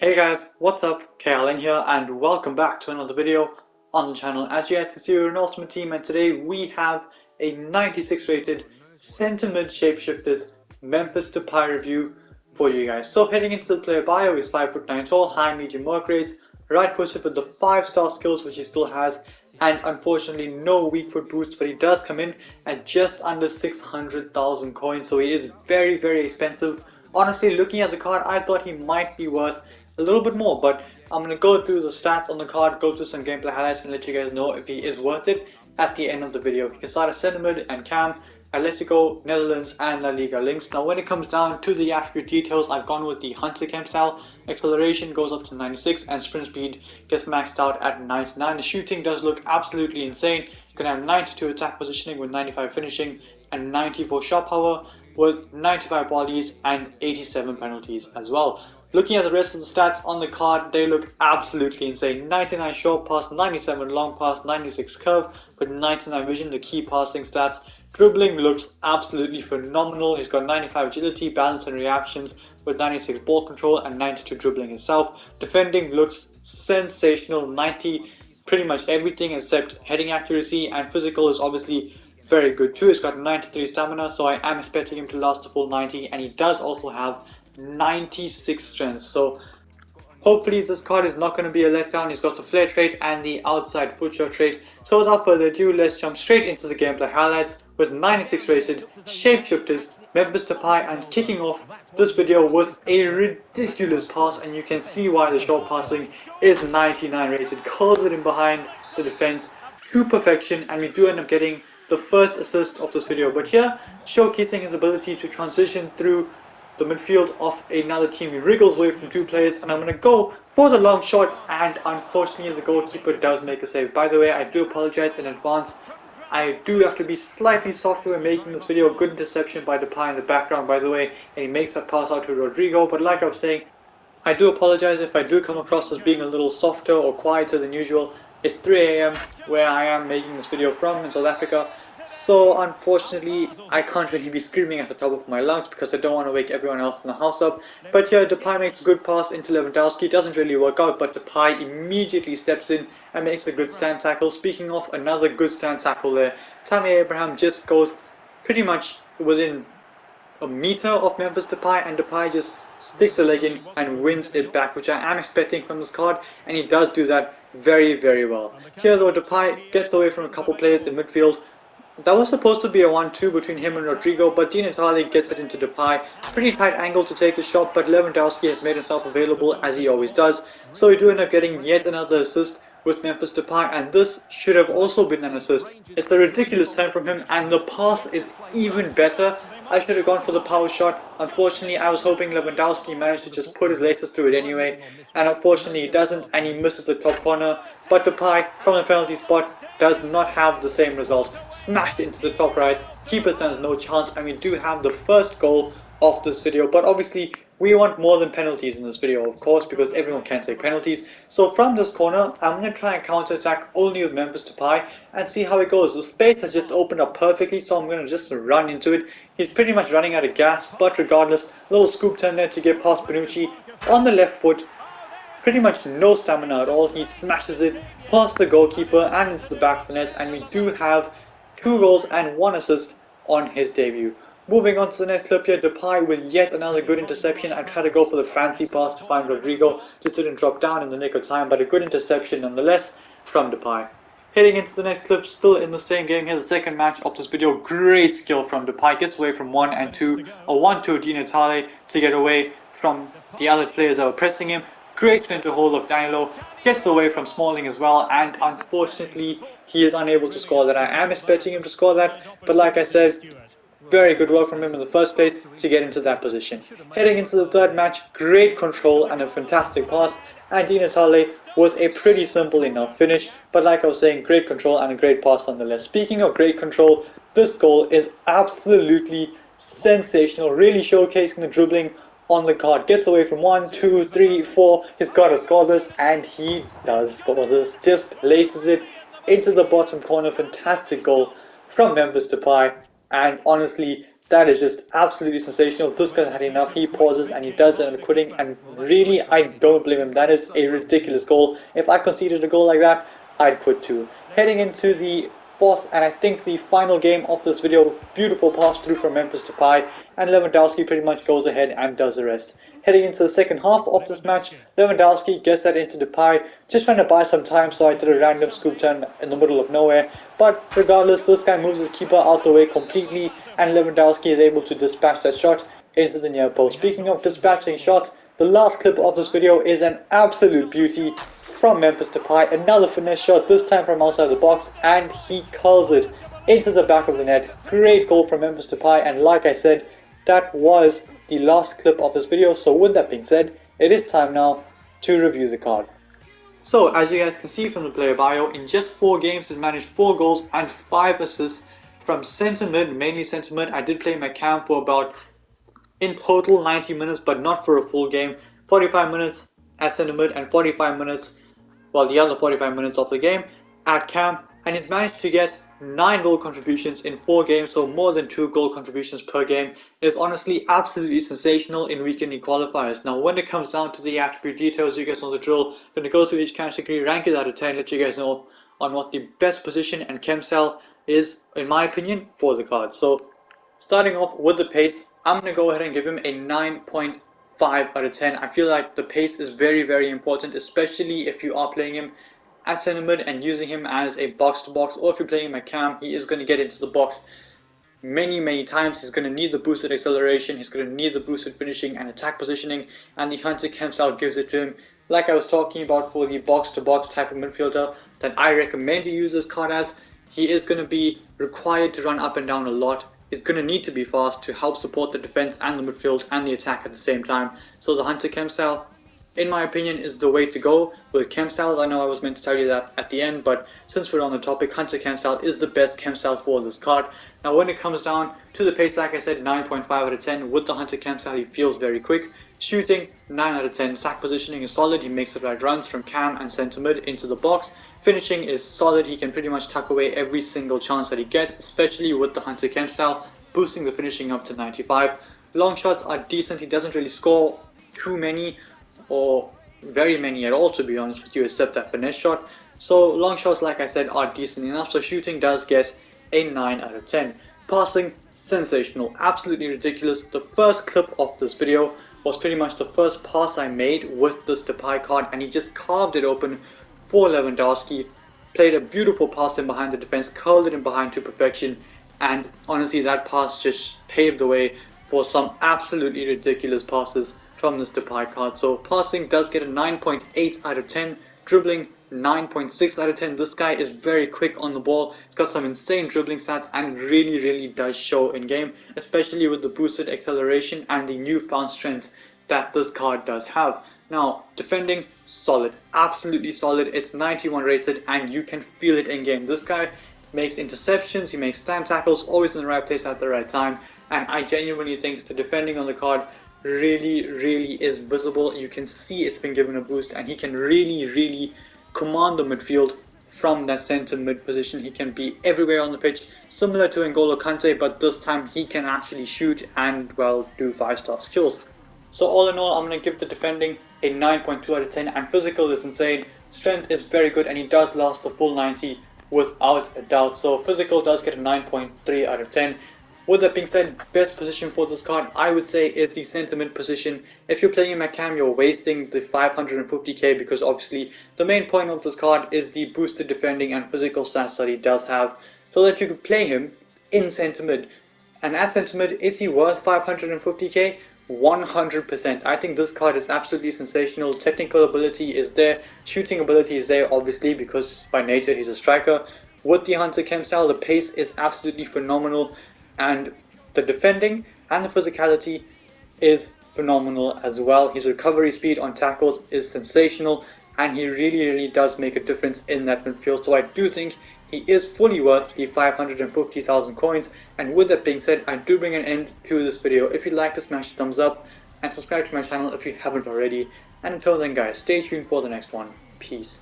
Hey guys, what's up? KLN here and welcome back to another video on the channel. As you guys can see, we're an Ultimate Team and today we have a 96 rated centre mid Shapeshifters Memphis Depay review for you guys. So heading into the player bio, he's 5'9" tall, high medium work rates, right footed with the 5-star skills which he still has, and unfortunately no weak foot boost, but he does come in at just under 600,000 coins, so he is very expensive. Honestly, looking at the card, I thought he might be worth a little bit more, but I'm going to go through the stats on the card, go through some gameplay highlights and let you guys know if he is worth it at the end of the video. He can start at centre mid and cam, Atletico, Netherlands and La Liga links. Now when it comes down to the attribute details, I've gone with the Hunter Cam style. Acceleration goes up to 96 and sprint speed gets maxed out at 99. The shooting does look absolutely insane. You can have 92 attack positioning with 95 finishing and 94 shot power with 95 volleys and 87 penalties as well. Looking at the rest of the stats on the card, they look absolutely insane. 99 short pass, 97 long pass, 96 curve with 99 vision, the key passing stats. Dribbling looks absolutely phenomenal. He's got 95 agility, balance and reactions with 96 ball control and 92 dribbling itself. Defending looks sensational, 90 pretty much everything except heading accuracy, and physical is obviously very good too. He's got 93 stamina, so I am expecting him to last the full 90, and he does also have 96 strength, so hopefully this card is not going to be a letdown. He's got the flare trait and the outside foot shot trait. So without further ado, let's jump straight into the gameplay highlights with 96 rated Shapeshifters Memphis Depay, and kicking off this video with a ridiculous pass, and you can see why the short passing is 99 rated. Calls it in behind the defense to perfection, and we do end up getting the first assist of this video. But here, showcasing his ability to transition through the midfield of another team. He wriggles away from two players, and I'm going to go for the long shot, and unfortunately the goalkeeper does make a save. By the way, I do apologize in advance. I do have to be slightly softer when making this video. Good interception by Depay in the background, by the way, and he makes that pass out to Rodrigo. But like I was saying, I do apologize if I do come across as being a little softer or quieter than usual. It's 3 AM where I am making this video from in South Africa. So unfortunately, I can't really be screaming at the top of my lungs because I don't want to wake everyone else in the house up. But yeah, Depay makes a good pass into Lewandowski. Doesn't really work out, but Depay immediately steps in and makes a good stand tackle. Speaking of another good stand tackle there, Tammy Abraham just goes pretty much within a meter of Memphis Depay, and Depay just sticks the leg in and wins it back, which I am expecting from this card, and he does do that very well. Here though, Depay gets away from a couple players in midfield. That was supposed to be a 1-2 between him and Rodrigo, but Di Natale gets it into Depay. Pretty tight angle to take the shot, but Lewandowski has made himself available as he always does. So we do end up getting yet another assist with Memphis Depay, and this should have also been an assist. It's a ridiculous time from him, and the pass is even better. I should have gone for the power shot. Unfortunately, I was hoping Lewandowski managed to just put his laces through it anyway, and unfortunately he doesn't, and he misses the top corner. But Depay, from the penalty spot, does not have the same result. Smashed into the top right, keeper stands no chance, and we do have the first goal of this video. But obviously we want more than penalties in this video, of course, because everyone can take penalties. So from this corner, I'm going to try and counter attack only with Memphis Depay and see how it goes. The space has just opened up perfectly, so I'm going to just run into it. He's pretty much running out of gas, but regardless, little scoop turn there to get past Bonucci on the left foot. Pretty much no stamina at all. He smashes it past the goalkeeper and into the back of the net, and we do have 2 goals and 1 assist on his debut. Moving on to the next clip here, Depay with yet another good interception. I tried to go for the fancy pass to find Rodrigo, just didn't drop down in the nick of time, but a good interception nonetheless from Depay. Heading into the next clip, still in the same game here, the second match of this video. Great skill from Depay, gets away from 1 and 2, a 1-2 Di Natale to get away from the other players that were pressing him. Great into hold of Danilo, gets away from Smalling as well, and unfortunately he is unable to score that. I am expecting him to score that, but like I said, very good work from him in the first place to get into that position. Heading into the third match, great control and a fantastic pass, and Di Natale was a pretty simple enough finish, but like I was saying, great control and a great pass nonetheless. Speaking of great control, this goal is absolutely sensational, really showcasing the dribbling on the card. Gets away from 1, 2, 3, 4, he's got to score this, and he does score this. Just places it into the bottom corner. Fantastic goal from Memphis Depay, and honestly, That is just absolutely sensational. This guy had enough. He pauses and he does it and quitting, and really I don't blame him. That is a ridiculous goal. If I conceded a goal like that, I'd quit too. Heading into the fourth and I think the final game of this video, beautiful pass through from Memphis Depay, and Lewandowski pretty much goes ahead and does the rest. Heading into the second half of this match, Lewandowski gets that into Depay, just trying to buy some time, so I did a random scoop turn in the middle of nowhere. But regardless, this guy moves his keeper out the way completely, and Lewandowski is able to dispatch that shot into the near post. Speaking of dispatching shots, the last clip of this video is an absolute beauty from Memphis Depay. Another finesse shot, this time from outside the box, and he curls it into the back of the net. Great goal from Memphis Depay, and like I said, that was the last clip of this video. So with that being said, it is time now to review the card. So as you guys can see from the player bio, in just 4 games he's managed 4 goals and 5 assists from centre mid, mainly centre mid. I did play my cam for about, in total, 90 minutes, but not for a full game. 45 minutes at centre mid and 45 minutes, well, the other 45 minutes of the game at cam, and he's managed to get 9 goal contributions in 4 games, so more than 2 goal contributions per game. Is honestly absolutely sensational in weekend qualifiers. Now when it comes down to the attribute details, you guys know the drill. I'm going to go through each category, rank it out of 10, let you guys know on what the best position and chem style is, in my opinion, for the card. So starting off with the pace, I'm going to go ahead and give him a 9.5 out of 10. I feel like the pace is very important, especially if you are playing him at centre mid and using him as a box to box, or if you're playing him at cam, he is going to get into the box many times. He's going to need the boosted acceleration, he's going to need the boosted finishing and attack positioning, and the Hunter chem style gives it to him. Like I was talking about for the box to box type of midfielder that I recommend you use this card as, he is going to be required to run up and down a lot. He's going to need to be fast to help support the defense and the midfield and the attack at the same time. So the Hunter chem style, in my opinion, is the way to go with chem styles. I know I was meant to tell you that at the end, but since we're on the topic, Hunter chem style is the best chem style for this card. Now when it comes down to the pace, like I said, 9.5 out of 10. With the Hunter chem style, he feels very quick. Shooting, 9 out of 10. Sack positioning is solid. He makes the right runs from cam and centre mid into the box. Finishing is solid. He can pretty much tuck away every single chance that he gets, especially with the Hunter chem style, boosting the finishing up to 95. Long shots are decent. He doesn't really score too many or very many at all, to be honest with you, except that finesse shot. So long shots, like I said, are decent enough. So shooting does get a 9 out of 10. Passing, sensational, absolutely ridiculous. The first clip of this video was pretty much the first pass I made with this Depay card, and he just carved it open for Lewandowski. Played a beautiful pass in behind the defense, curled it in behind to perfection, and honestly that pass just paved the way for some absolutely ridiculous passes from this Depay card. So passing does get a 9.8 out of 10, dribbling 9.6 out of 10. This guy is very quick on the ball. He's got some insane dribbling stats and really does show in game, especially with the boosted acceleration and the newfound strength that this card does have. Now defending, solid, absolutely solid. It's 91 rated and you can feel it in game. This guy makes interceptions, he makes time tackles, always in the right place at the right time, and I genuinely think the defending on the card really is visible. You can see it's been given a boost, and he can really command the midfield from that centre mid position. He can be everywhere on the pitch, similar to N'Golo Kante, but this time he can actually shoot and, well, do 5-star skills. So all in all, I'm going to give the defending a 9.2 out of 10, and physical is insane. Strength is very good, and he does last the full 90 without a doubt. So physical does get a 9.3 out of 10. With that being said, best position for this card, I would say, is the centre mid position. If you're playing him at cam, you're wasting the 550k, because obviously the main point of this card is the boosted defending and physical stats that he does have, so that you could play him in centre mid. And at centre mid, is he worth 550k? 100%. I think this card is absolutely sensational. Technical ability is there, shooting ability is there, obviously, because by nature he's a striker. With the Hunter chem style, the pace is absolutely phenomenal, and the defending and the physicality is phenomenal as well. His recovery speed on tackles is sensational, and he really does make a difference in that midfield. So I do think he is fully worth the 550,000 coins. And with that being said, I do bring an end to this video. If you like, smash the thumbs up and subscribe to my channel if you haven't already. And until then guys, stay tuned for the next one. Peace.